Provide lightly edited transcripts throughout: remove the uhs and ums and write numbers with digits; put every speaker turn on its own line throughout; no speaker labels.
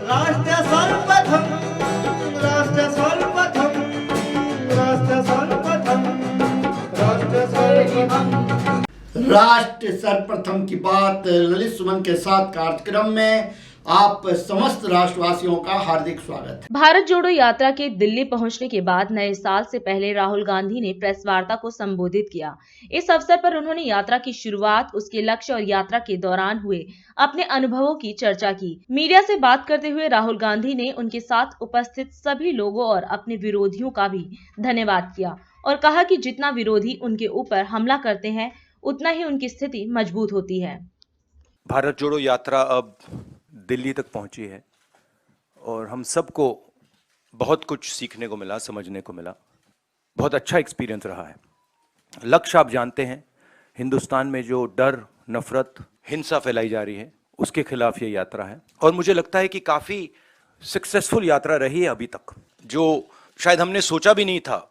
राष्ट्र सर्वप्रथम, राष्ट्र सर्वप्रथम, राष्ट्र सर्वप्रथम, राष्ट्र सर्वप्रथम। राष्ट्र सर्वप्रथम की बात ललित सुमन के साथ कार्यक्रम में आप समस्त राष्ट्रवासियों का हार्दिक स्वागत है।
भारत जोड़ो यात्रा के दिल्ली पहुंचने के बाद नए साल से पहले राहुल गांधी ने प्रेस वार्ता को संबोधित किया। इस अवसर पर उन्होंने यात्रा की शुरुआत, उसके लक्ष्य और यात्रा के दौरान हुए अपने अनुभवों की चर्चा की। मीडिया से बात करते हुए राहुल गांधी ने उनके साथ उपस्थित सभी लोगों और अपने विरोधियों का भी धन्यवाद किया और कहा कि जितना विरोधी उनके ऊपर हमला करते हैं, उतना ही उनकी स्थिति मजबूत होती है।
भारत जोड़ो यात्रा अब दिल्ली तक पहुंची है और हम सबको बहुत कुछ सीखने को मिला, समझने को मिला। बहुत अच्छा एक्सपीरियंस रहा है। लक्ष्य आप जानते हैं, हिंदुस्तान में जो डर, नफरत, हिंसा फैलाई जा रही है, उसके खिलाफ ये यात्रा है और मुझे लगता है कि काफ़ी सक्सेसफुल यात्रा रही है अभी तक। जो शायद हमने सोचा भी नहीं था,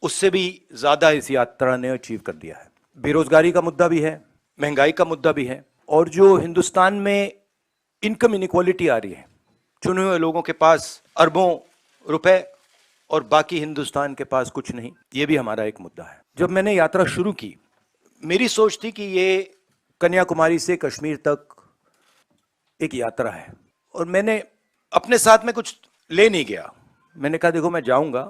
उससे भी ज़्यादा इस यात्रा ने अचीव कर दिया है। बेरोजगारी का मुद्दा भी है, महंगाई का मुद्दा भी है और जो हिंदुस्तान में इनकम इनइक्वालिटी आ रही है, चुने हुए लोगों के पास अरबों रुपए और बाकी हिंदुस्तान के पास कुछ नहीं, ये भी हमारा एक मुद्दा है। जब मैंने यात्रा शुरू की, मेरी सोच थी कि ये कन्याकुमारी से कश्मीर तक एक यात्रा है और मैंने अपने साथ में कुछ ले नहीं गया। मैंने कहा देखो मैं जाऊंगा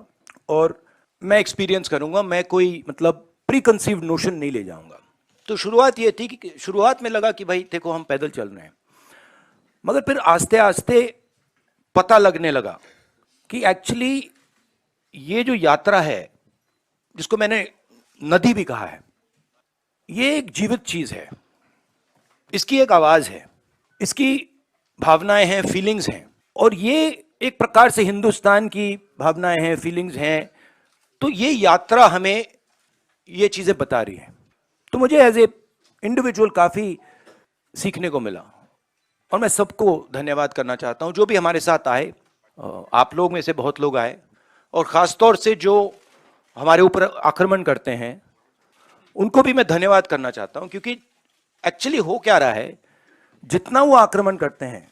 और मैं एक्सपीरियंस करूंगा, मैं कोई मतलब प्री कंसीव्ड नोशन नहीं ले जाऊंगा। तो शुरुआत ये थी कि शुरुआत में लगा कि भाई देखो हम पैदल चल रहे हैं, मगर फिर आस्ते आस्ते पता लगने लगा कि एक्चुअली ये जो यात्रा है, जिसको मैंने नदी भी कहा है, ये एक जीवित चीज है। इसकी एक आवाज है, इसकी भावनाएं हैं, फीलिंग्स हैं और ये एक प्रकार से हिंदुस्तान की भावनाएं हैं, फीलिंग्स हैं। तो ये यात्रा हमें ये चीजें बता रही है। तो मुझे एज ए इंडिविजुअल काफी सीखने को मिला और मैं सबको धन्यवाद करना चाहता हूं जो भी हमारे साथ आए। आप लोग में से बहुत लोग आए और ख़ास तौर से जो हमारे ऊपर आक्रमण करते हैं उनको भी मैं धन्यवाद करना चाहता हूं, क्योंकि एक्चुअली हो क्या रहा है, जितना वो आक्रमण करते हैं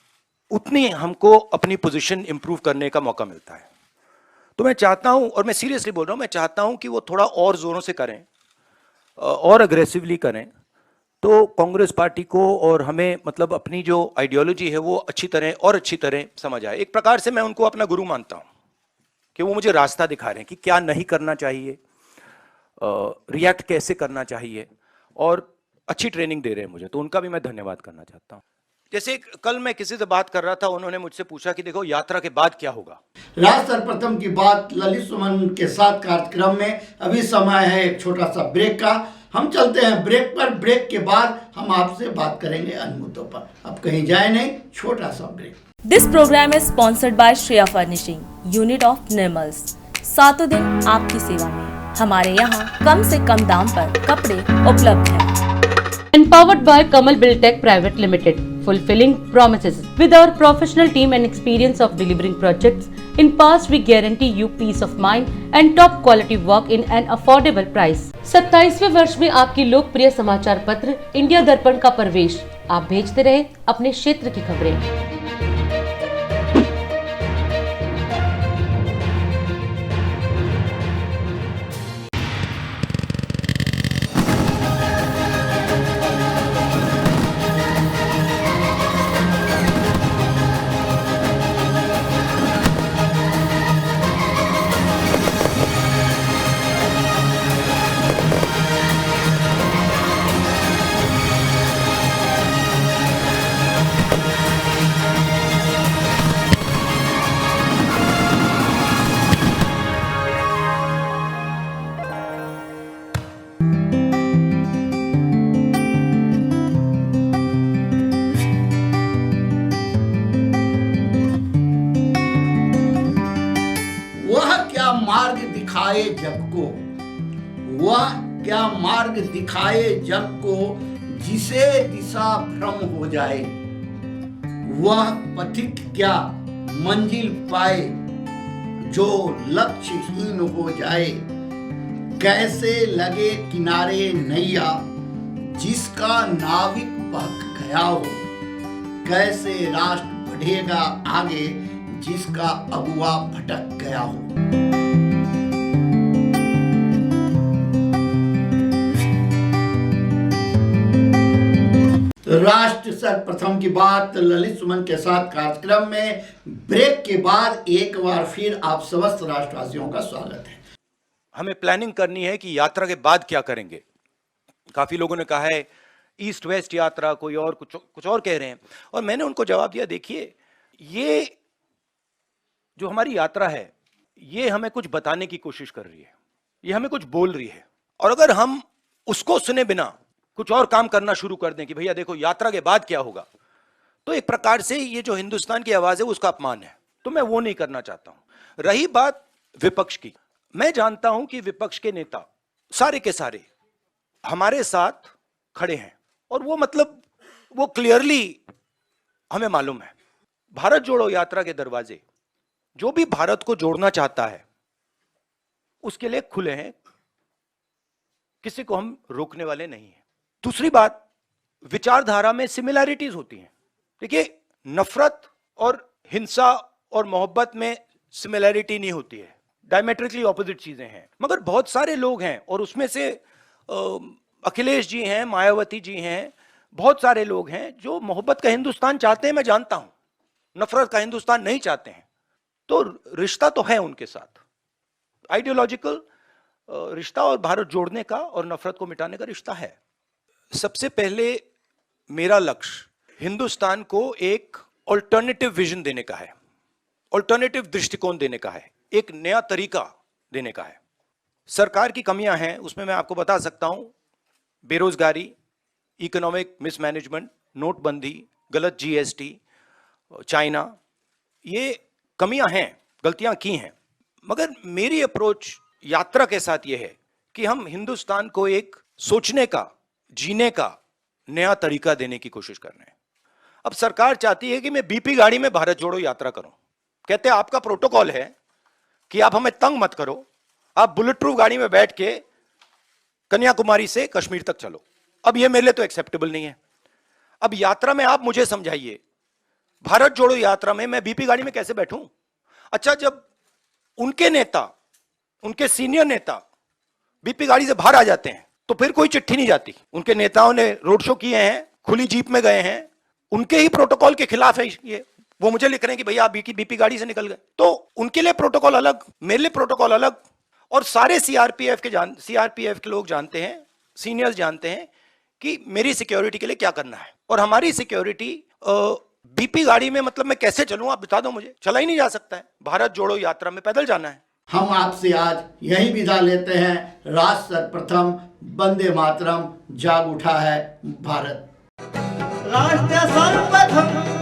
उतनी हमको अपनी पोजीशन इंप्रूव करने का मौका मिलता है। तो मैं चाहता हूं, और मैं सीरियसली बोल रहा हूं, मैं चाहता हूं कि वो थोड़ा और जोरों से करें और अग्रेसिवली करें, तो कांग्रेस पार्टी को और हमें मतलब अपनी जो आइडियोलॉजी है वो अच्छी तरह समझ आए। एक प्रकार से मैं उनको अपना गुरु मानता हूं कि वो मुझे रास्ता दिखा रहे हैं कि क्या नहीं करना चाहिए, रिएक्ट कैसे करना चाहिए और अच्छी ट्रेनिंग दे रहे हैं मुझे, तो उनका भी मैं धन्यवाद करना चाहता हूं। जैसे कल मैं किसी से बात कर रहा था, उन्होंने मुझसे पूछा कि देखो यात्रा के बाद क्या होगा।
राष्ट्र सर्वप्रथम की बात ललित सुमन के साथ कार्यक्रम में। अभी समय है एक छोटा सा ब्रेक का, हम चलते हैं ब्रेक पर। ब्रेक के बाद हम आपसे बात करेंगे अन्य मुद्दों पर। अब कहीं जाए नहीं, छोटा सा break.
This program is sponsored by Shreya furnishing, unit of Nirmal's. सातों दिन आपकी सेवा में। हमारे यहाँ कम से कम दाम पर कपड़े उपलब्ध हैं।
Empowered by Kamal Buildtech Private Limited, fulfilling promises. With our professional team and experience of delivering projects, in past we guarantee you peace of mind and top quality work in an affordable price. 27वें वर्ष में आपकी लोकप्रिय समाचार पत्र India दर्पण का प्रवेश। आप भेजते रहे अपने क्षेत्र की खबरें।
दिखाए जग को, वह क्या मार्ग दिखाए जग को, जिसे दिशा भ्रम हो जाए। वह पथिक क्या मंजिल पाए, जो लक्ष्यहीन हो जाए। कैसे लगे किनारे नैया, जिसका नाविक बहक गया हो। कैसे राष्ट्र बढ़ेगा आगे जिसका अगुआ भटक गया हो। राष्ट्र सर्वप्रथम की बात ललित सुमन के साथ कार्यक्रम में ब्रेक के बाद एक बार फिर आप समस्त राष्ट्रवासियों का स्वागत है।
हमें प्लानिंग करनी है कि यात्रा के बाद क्या करेंगे। काफी लोगों ने कहा है ईस्ट वेस्ट यात्रा, कोई और कुछ और कह रहे हैं, और मैंने उनको जवाब दिया, देखिए ये जो हमारी यात्रा है ये हमें कुछ बताने की कोशिश कर रही है, ये हमें कुछ बोल रही है, और अगर हम उसको सुने बिना कुछ और काम करना शुरू कर दें कि भैया देखो यात्रा के बाद क्या होगा, तो एक प्रकार से ये जो हिंदुस्तान की आवाज है उसका अपमान है। तो मैं वो नहीं करना चाहता हूं। रही बात विपक्ष की, मैं जानता हूं कि विपक्ष के नेता सारे के सारे हमारे साथ खड़े हैं, और वो मतलब वो क्लियरली हमें मालूम है। भारत जोड़ो यात्रा के दरवाजे जो भी भारत को जोड़ना चाहता है उसके लिए खुले हैं, किसी को हम रोकने वाले नहीं हैं। दूसरी बात, विचारधारा में सिमिलैरिटीज होती हैं। देखिए नफरत और हिंसा और मोहब्बत में सिमिलैरिटी नहीं होती है, डायमेट्रिकली ऑपोजिट चीजें हैं। मगर बहुत सारे लोग हैं, और उसमें से अखिलेश जी हैं, मायावती जी हैं, बहुत सारे लोग हैं जो मोहब्बत का हिंदुस्तान चाहते हैं, मैं जानता हूं, नफरत का हिंदुस्तान नहीं चाहते हैं। तो रिश्ता तो है उनके साथ, आइडियोलॉजिकल रिश्ता और भारत जोड़ने का और नफरत को मिटाने का रिश्ता है। सबसे पहले मेरा लक्ष्य हिंदुस्तान को एक ऑल्टरनेटिव विजन देने का है, ऑल्टरनेटिव दृष्टिकोण देने का है, एक नया तरीका देने का है। सरकार की कमियां हैं उसमें मैं आपको बता सकता हूं, बेरोजगारी, इकोनॉमिक मिसमैनेजमेंट, नोटबंदी, गलत जीएसटी, चाइना, ये कमियां हैं, गलतियां की हैं। मगर मेरी अप्रोच यात्रा के साथ ये है कि हम हिंदुस्तान को एक सोचने का, जीने का नया तरीका देने की कोशिश कर रहे हैं। अब सरकार चाहती है कि मैं बीपी गाड़ी में भारत जोड़ो यात्रा करूं। कहते हैं आपका प्रोटोकॉल है कि आप हमें तंग मत करो, आप बुलेट प्रूफ गाड़ी में बैठ के कन्याकुमारी से कश्मीर तक चलो। अब ये मेरे लिए तो एक्सेप्टेबल नहीं है। अब यात्रा में आप मुझे समझाइए, भारत जोड़ो यात्रा में मैं बीपी गाड़ी में कैसे बैठूं? अच्छा, जब उनके नेता, उनके सीनियर नेता बीपी गाड़ी से बाहर आ जाते हैं तो फिर कोई चिट्ठी नहीं जाती। उनके नेताओं ने रोड शो किए हैं, खुली जीप में गए हैं, उनके ही प्रोटोकॉल के खिलाफ है ये। वो मुझे लिख रहे हैं कि भैया आप बीपी गाड़ी से निकल गए। तो उनके लिए प्रोटोकॉल अलग, मेरे लिए प्रोटोकॉल अलग। और सारे सीआरपीएफ के लोग जानते हैं, सीनियर्स जानते हैं कि मेरी सिक्योरिटी के लिए क्या करना है। और हमारी सिक्योरिटी बीपी गाड़ी में मतलब मैं कैसे चलूं, आप बता दो मुझे। चला ही नहीं जा सकता है। भारत जोड़ो यात्रा में पैदल जाना है।
हम आपसे आज यही विदा लेते हैं। राष्ट्र सर्वप्रथम, वंदे मातरम, जाग उठा है भारत।
राष्ट्र सर्वप्रथम।